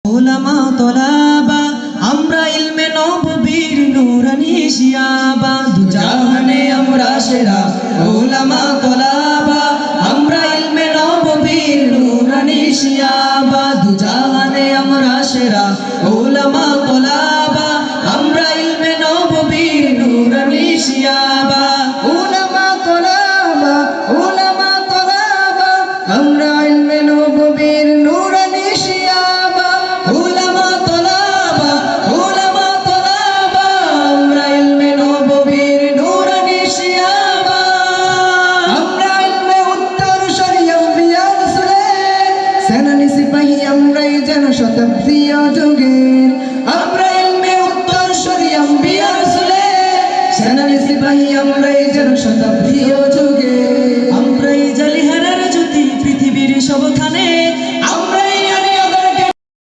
উলামা তোলাবা আমরা ইলমে নববীর নূরানি শিয়াবা দুজাহানে আমরা সেরা উলামা তোলাবা আমরা ইলমে নববীর নূরানি শিয়াবা দুজাহানে আমরা সেরা উলামা তোলাবা আমরা ইলমে নববীর নূরানি শিয়াবা উলামা তোলাবা আমরা ইলমে নববীর নূরানি শিয়াবা উলামা তোলাবা আমরা ইলমে নববীর নূরানি শিয়াবা আমরা ইলমে উত্তর শরিয়া বিয়া রাসূলের সেনানি সিপাহী আমরাই যেন শতাব্দী যুগের আমরা ইলমে উত্তর শরিয়া বিয়া রাসূলের সেনানি সিপাহী আমরাই যেন শতাব্দী